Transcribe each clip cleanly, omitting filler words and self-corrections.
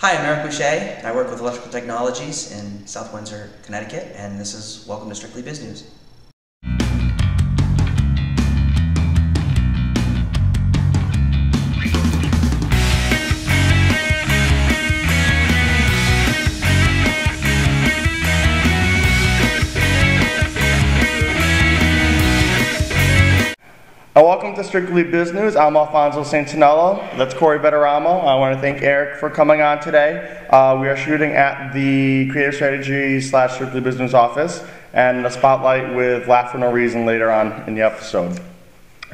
Hi, I'm Eric Boucher. I work with Electrical Technologies in South Windsor, Connecticut, and this is Welcome to Strictly Biz News. Welcome to Strictly Biz News. I'm Alfonso Santinello. That's Corey Betteramo. I want to thank Eric for coming on today. We are shooting at the Creative Strategy / Strictly Biz News office and a spotlight with Laugh for No Reason later on in the episode.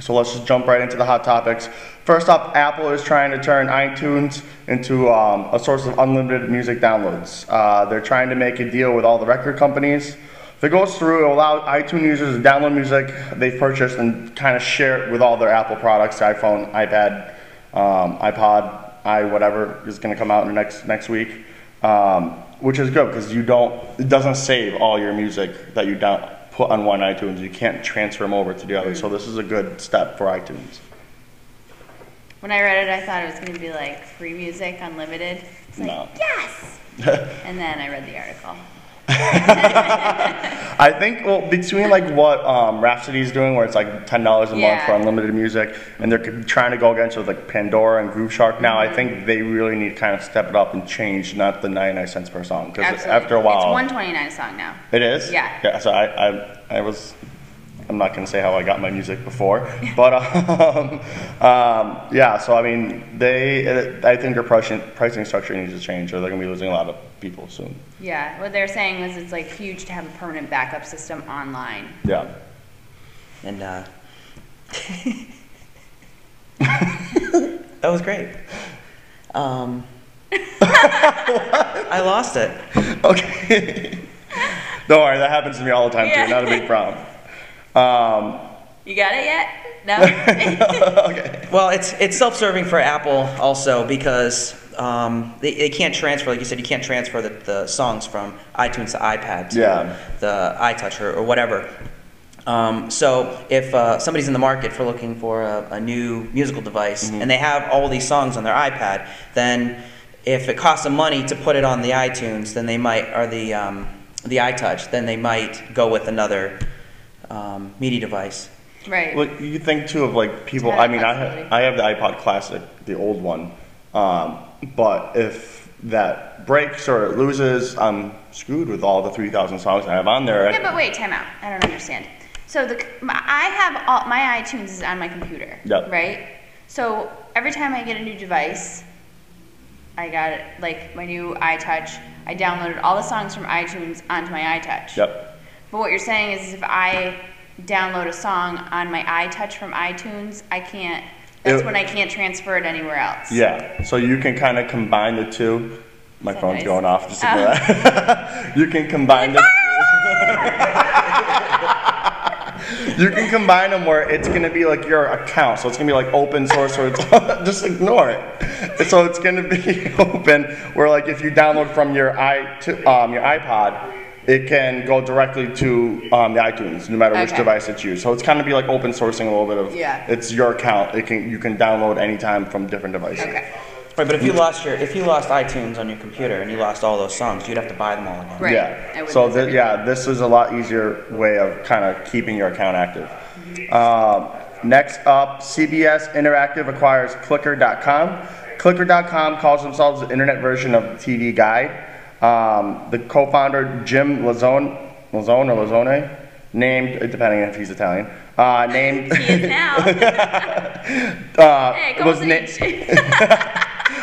So let's just jump right into the hot topics. First up, Apple is trying to turn iTunes into a source of unlimited music downloads. They're trying to make a deal with all the record companies. If it goes through, it will allow iTunes users to download music they've purchased and kind of share it with all their Apple products, iPhone, iPad, iPod, whatever is going to come out in the next week, which is good because it doesn't save all your music that you put on one iTunes. You can't transfer them over to the other, so this is a good step for iTunes. When I read it, I thought it was going to be like free music, unlimited. It's like, no. Yes! And then I read the article. I think, well, between like what Rhapsody's doing, where it's like $10 a month for unlimited music, and they're trying to go against with like Pandora and Groove Shark now, I think they really need to kind of step it up and change, not the 99 cents per song. Because after a while, it's $1.29 a song now. It is? Yeah. Yeah. So I'm not going to say how I got my music before, but yeah. So I mean, I think their pricing structure needs to change, or they're going to be losing a lot of people soon. Yeah. What they're saying is it's like huge to have a permanent backup system online. Yeah. And that was great. I lost it. Okay. Don't worry, that happens to me all the time too. Not a big problem. You got it yet? No? Okay. Well, it's self-serving for Apple also because they can't transfer, like you said, you can't transfer the songs from iTunes to iPad to the iTouch or whatever. So if somebody's in the market for looking for a new musical device and they have all these songs on their iPad, then if it costs them money to put it on the iTunes, then they might, or the iTouch, then they might go with another media device. Right. Well, you think too of like people. I mean, I have the iPod Classic, the old one, but if that breaks or it loses, I'm screwed with all the 3,000 songs I have on there. Yeah, but wait, time out. I don't understand. So I have all my iTunes is on my computer. Yep. Right. So every time I get a new device, I got it, like my new iTouch. I downloaded all the songs from iTunes onto my iTouch. Yep. But what you're saying is if I download a song on my iTouch from iTunes, I can't, when I can't transfer it anywhere else. Yeah, so you can kind of combine the two. My phone's going off, just ignore that. You can combine the you can combine them where it's going to be like your account. So it's going to be like open source, or it's just ignore it. So it's going to be open where like if you download from your iPod, it can go directly to the iTunes, no matter which device it's used. So it's kind of be like open sourcing a little bit of, it's your account. You can download anytime from different devices. Okay. Right, but if you lost iTunes on your computer and you lost all those songs, you'd have to buy them all again. Right. Yeah. So this is a lot easier way of kind of keeping your account active. Next up, CBS Interactive acquires Clicker.com. Clicker.com calls themselves the internet version of the TV Guide. The co-founder, Jim Lazzone, named, depending if he's Italian, named... He is now.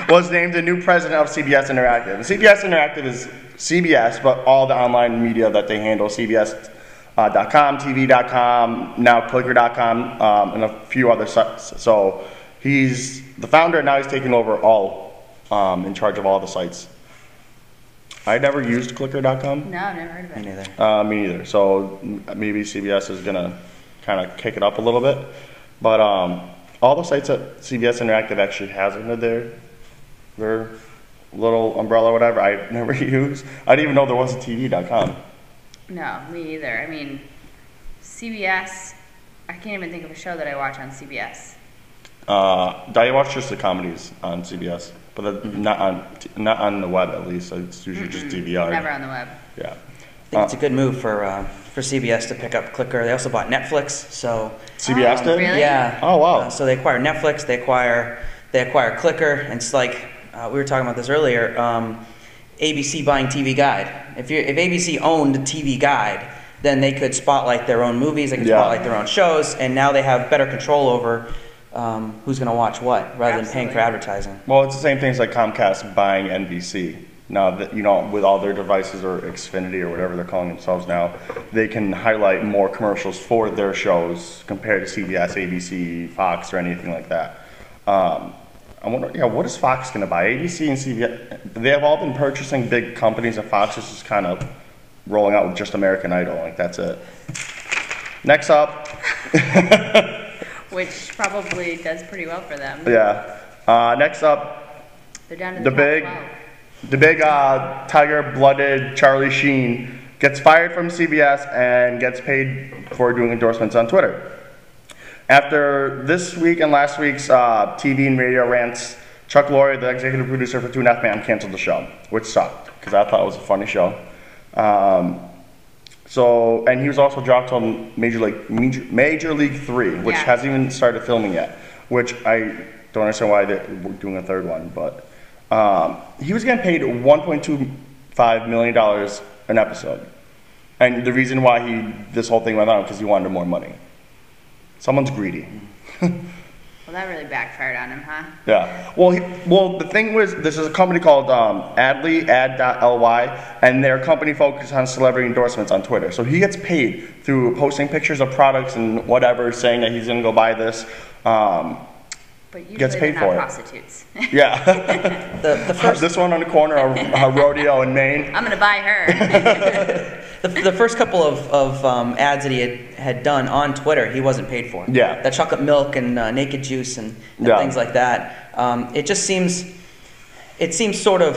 Was named the new president of CBS Interactive. And CBS Interactive is CBS, but all the online media that they handle, CBS.com, TV.com, now Clicker.com, and a few other sites. So he's the founder, and now he's taking over all, in charge of all the sites. I never used Clicker.com. No, I've never heard of it. Me neither. Me neither. So maybe CBS is going to kind of kick it up a little bit. But all the sites that CBS Interactive actually has under their little umbrella or whatever, I never used. I didn't even know there was a TV.com. No, me either. I mean, CBS, I can't even think of a show that I watch on CBS. I watch just the comedies on CBS, but not on the web at least. It's usually just DVR. Never on the web. Yeah. I think it's a good move for CBS to pick up Clicker. They also bought Netflix, so CBS did? Really? yeah. Oh wow. So they acquire Netflix, they acquire Clicker, and it's like we were talking about this earlier. ABC buying TV Guide. If ABC owned TV Guide, then they could spotlight their own movies, they could spotlight their own shows, and now they have better control over who's going to watch what, rather than paying for advertising. Well, it's the same thing as like Comcast buying NBC. Now that with all their devices or Xfinity or whatever they're calling themselves now, they can highlight more commercials for their shows compared to CBS, ABC, Fox, or anything like that. I wonder, what is Fox going to buy? ABC and CBS, they have all been purchasing big companies, and Fox is just kind of rolling out with just American Idol, like that's it. Next up. Which probably does pretty well for them. Yeah. Next up, they're down to the big tiger-blooded Charlie Sheen gets fired from CBS and gets paid for doing endorsements on Twitter. After this week and last week's TV and radio rants, Chuck Lorre, the executive producer for 2.5 Men, canceled the show, which sucked because I thought it was a funny show. And he was also dropped on Major League 3, which hasn't even started filming yet, which I don't understand why they're doing a third one, but he was getting paid $1.25 million an episode. And the reason why this whole thing went on because he wanted more money. Someone's greedy. Well, that really backfired on him, huh? Yeah. Well, the thing was, this is a company called Adly, ad.ly, and their company focuses on celebrity endorsements on Twitter. So he gets paid through posting pictures of products and whatever, saying that he's going to go buy this. But usually gets paid they're for not it. prostitutes. Yeah. The first, this one on the corner of Rodeo in Maine. I'm going to buy her. the first couple of ads that he had done on Twitter, he wasn't paid for. Yeah. That chocolate milk and naked juice and things like that. It just seems sort of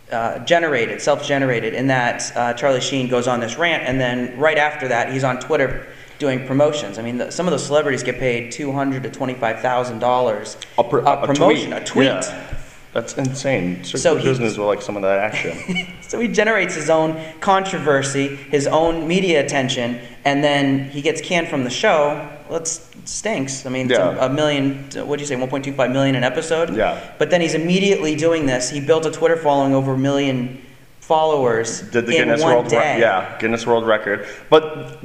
self-generated in that Charlie Sheen goes on this rant, and then right after that he's on Twitter doing promotions. I mean, some of those celebrities get paid $200,000 to $25,000 a promotion, a tweet. Yeah. That's insane. So business will like some of that action. So he generates his own controversy, his own media attention, and then he gets canned from the show. Well, it stinks. I mean, it's $1 million. What do you say? 1.25 million an episode. Yeah. But then he's immediately doing this. He built a Twitter following over 1 million followers Did the in Guinness one World day. Guinness World Record. But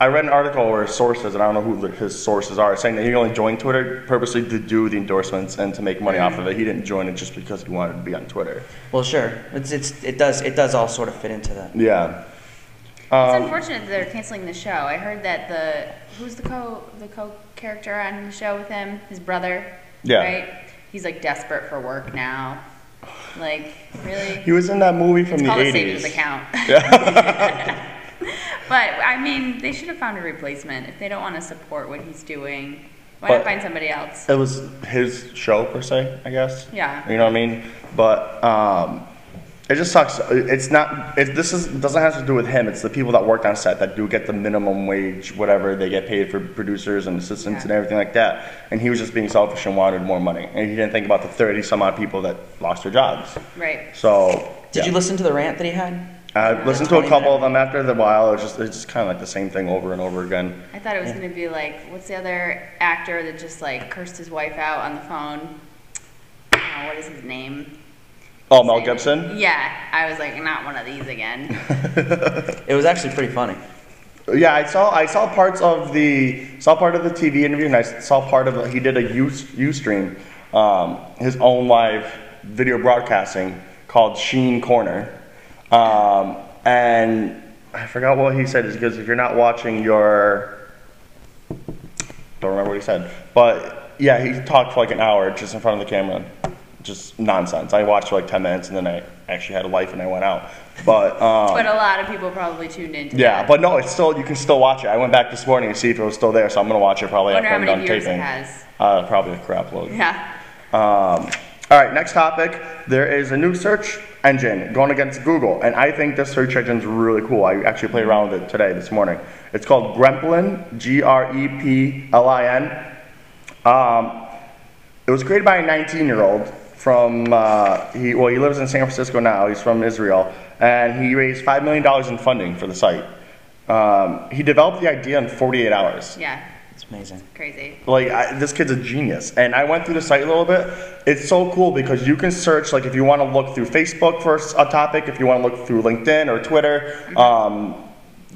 I read an article where sources, and I don't know who his sources are, saying that he only joined Twitter purposely to do the endorsements and to make money off of it. He didn't join it just because he wanted to be on Twitter. Well, sure. It does all sort of fit into that. Yeah. It's unfortunate that they're canceling the show. I heard that who's the co-character on the show with him? His brother. Yeah. Right? He's like desperate for work now. Like, really? He was in that movie from the 80s. It's called a savings account. Yeah. But, I mean, they should have found a replacement. If they don't want to support what he's doing, why But not find somebody else? It was his show, per se, I guess. Yeah. You know what I mean? But it just sucks. Doesn't have to do with him. It's the people that worked on set that do get the minimum wage, whatever they get paid for producers and assistants and everything like that. And he was just being selfish and wanted more money. And he didn't think about the 30 some odd people that lost their jobs. Right. So. Did you listen to the rant that he had? I listened to a couple of them after the while. It's just kind of like the same thing over and over again. I thought it was going to be like, what's the other actor that just like cursed his wife out on the phone? Oh, what is his name? Oh, Mel Gibson? Yeah, I was like, not one of these again. It was actually pretty funny. Yeah, I saw part of the TV interview, and I saw part of he did a Ustream, his own live video broadcasting called Sheen Corner. And I forgot what he said. It's because if you're not watching don't remember what he said. But yeah, he talked for like an hour just in front of the camera. Just nonsense. I watched for like 10 minutes and then I actually had a life and I went out. But but a lot of people probably tuned into that. But no, you can still watch it. I went back this morning to see if it was still there, so I'm gonna watch it probably after I'm done taping. It has. Probably a crap load. Yeah. All right, next topic. There is a new search engine going against Google, and I think this search engine is really cool. I actually played around with it this morning. It's called Greplin, Greplin. It was created by a 19-year-old from, he lives in San Francisco now, he's from Israel, and he raised $5 million in funding for the site. He developed the idea in 48 hours. Yeah. It's amazing. Crazy. Like, this kid's a genius. And I went through the site a little bit. It's so cool because you can search, like if you want to look through Facebook for a topic, if you want to look through LinkedIn or Twitter,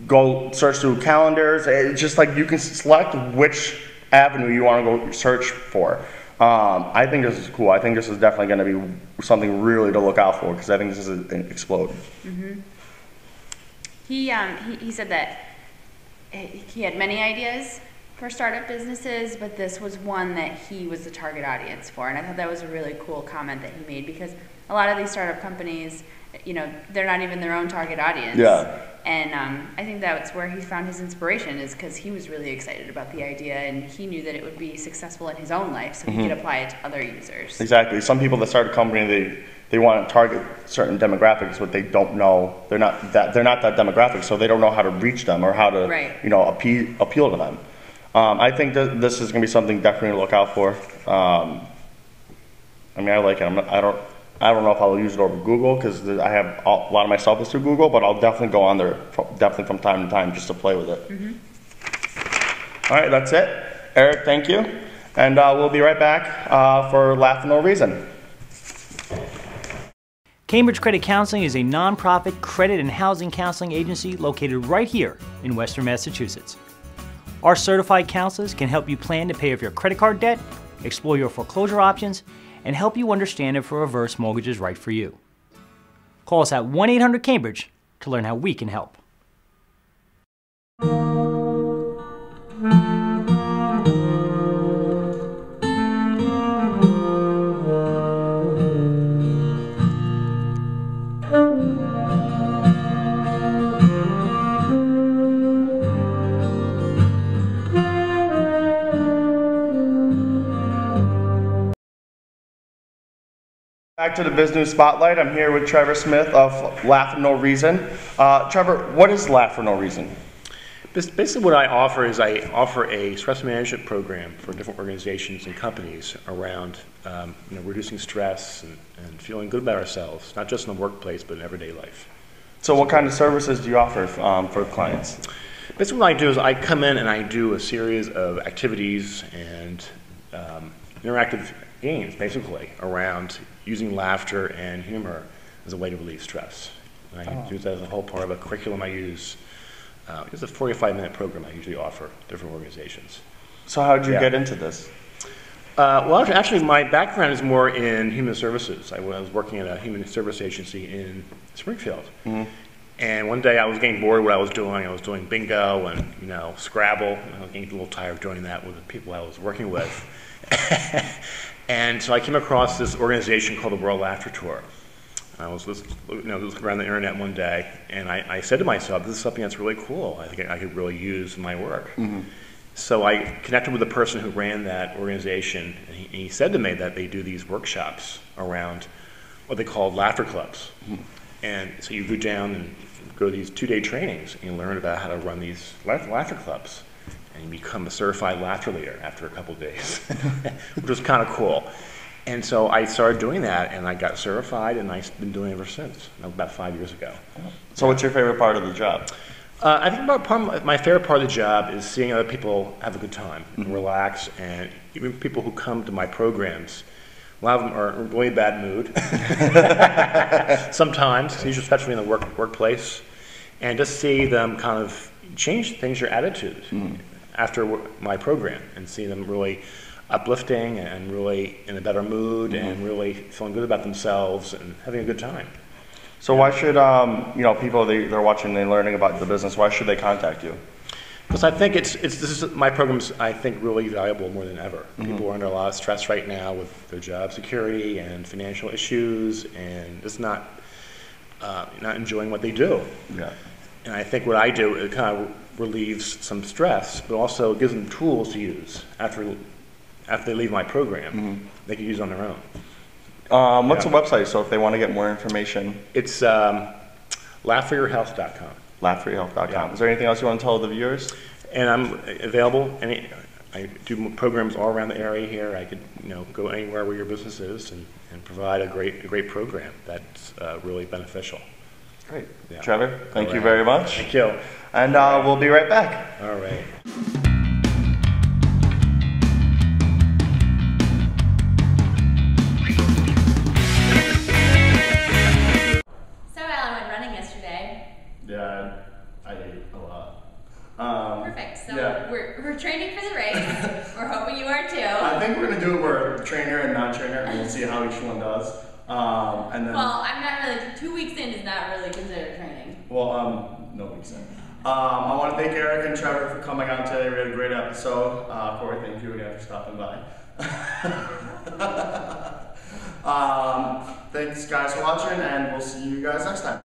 go search through calendars. It's just like you can select which avenue you want to go search for. I think this is cool. I think this is definitely going to be something really to look out for because I think this is an explode. Mm-hmm. He said that he had many ideas for startup businesses, but this was one that he was the target audience for. And I thought that was a really cool comment that he made because a lot of these startup companies, they're not even their own target audience. Yeah. And I think that's where he found his inspiration is because he was really excited about the idea and he knew that it would be successful in his own life so he could apply it to other users. Exactly. Some people that start a company, they want to target certain demographics, but they don't know, they're not that demographic, so they don't know how to reach them or how to appeal to them. I think that this is going to be something definitely to look out for. I mean, I like it. I don't know if I'll use it over Google because I have a lot of my stuff is through Google, but I'll definitely go on there definitely from time to time just to play with it. Mm-hmm. All right, that's it. Eric, thank you. And we'll be right back for Laugh for No Reason. Cambridge Credit Counseling is a nonprofit credit and housing counseling agency located right here in Western Massachusetts. Our certified counselors can help you plan to pay off your credit card debt, explore your foreclosure options, and help you understand if a reverse mortgage is right for you. Call us at 1-800-CAMBRIDGE to learn how we can help. Back to the Business Spotlight. I'm here with Trevor Smith of Laugh for No Reason. Trevor, what is Laugh for No Reason? Basically what I offer is I offer a stress management program for different organizations and companies around reducing stress and feeling good about ourselves, not just in the workplace, but in everyday life. So what kind of services do you offer for clients? Basically what I do is I come in and I do a series of activities and interactive games, basically, around using laughter and humor as a way to relieve stress. And I use that as a whole part of a curriculum I use. It's a 45-minute program I usually offer different organizations. So how did you get into this? Well, actually, my background is more in human services. I was working at a human service agency in Springfield. Mm-hmm. And one day I was getting bored of what I was doing. I was doing bingo and Scrabble. I was getting a little tired of doing that with the people I was working with. And so I came across this organization called the World Laughter Tour. I was looking around the internet one day, and I said to myself, this is something that's really cool. I think I could really use in my work. Mm-hmm. So I connected with the person who ran that organization, and he said to me that they do these workshops around what they call laughter clubs. Mm-hmm. And so you go down and go to these 2-day trainings, and you learn about how to run these laughter clubs. And you become a certified laughter leader after a couple of days, which was kind of cool. And so I started doing that, and I got certified, and I've been doing it ever since, about 5 years ago. So what's your favorite part of the job? I think my favorite part of the job is seeing other people have a good time and relax, and even people who come to my programs, a lot of them are in a really bad mood, sometimes, especially in the workplace, and just see them kind of change your attitude. Mm-hmm. After my program and see them really uplifting and really in a better mood mm-hmm. and really feeling good about themselves and having a good time. So why should people they're watching and learning about the business, why should they contact you? Because I think my program's I think really valuable more than ever. Mm-hmm. People are under a lot of stress right now with their job security and financial issues and just not enjoying what they do. Yeah. And I think what I do, it kind of relieves some stress, but also gives them tools to use after they leave my program. Mm-hmm. They can use on their own. What's the website? So if they want to get more information, it's laughforyourhealth.com. Laughforyourhealth.com. Yeah. Is there anything else you want to tell the viewers? And I'm available I do programs all around the area here. I could go anywhere where your business is and provide a great program that's really beneficial. Great. Yeah. Trevor, thank you very much. Thank you. And we'll be right back. All right. So Alan went running yesterday. Yeah, I ate a lot. Perfect. So yeah. we're training for the race. We're hoping you are too. I think we're gonna do it where trainer and non-trainer, and we'll see how each one does. And then. Well, I'm not really. 2 weeks in is not really considered training. Well, no weeks in. I want to thank Eric and Trevor for coming on today. We had a great episode. Corey, thank you again for stopping by. Thanks guys for watching, and we'll see you guys next time.